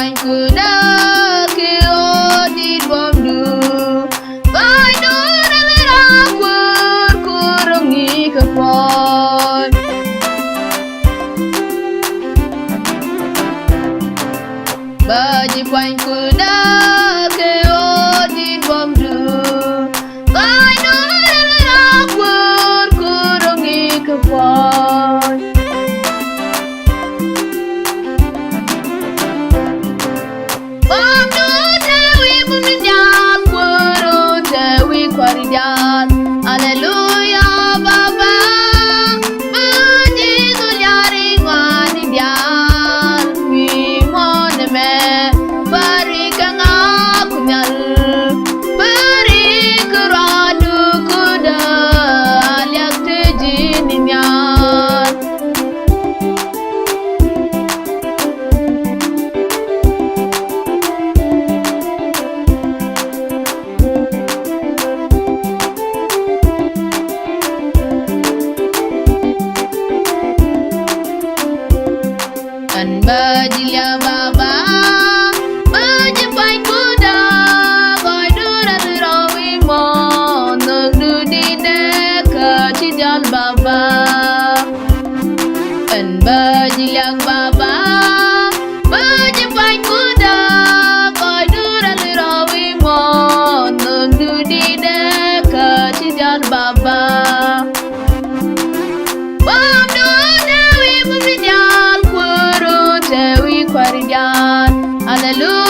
quanh cứ đơ khi ô đi bom du vai núi đã lấy ra quên cô rong nghi khắp phôi baji quanh cứ đơ khi ô đi bom du vai núi đã lấy ra quên cô rong nghi khắp phôi Hallelujah, Baba. Muji tulyari ngani dial. Mi mon me barika ngakunyal. Bari kuradu kuda aliak tejininyal. Kan bajilia Baba baji pain kuda koi dura durawi mon du dine kecil Baba kan bajilia Baba baji pain kuda koi dura durawi mon du dine kecil Baba Hallelujah.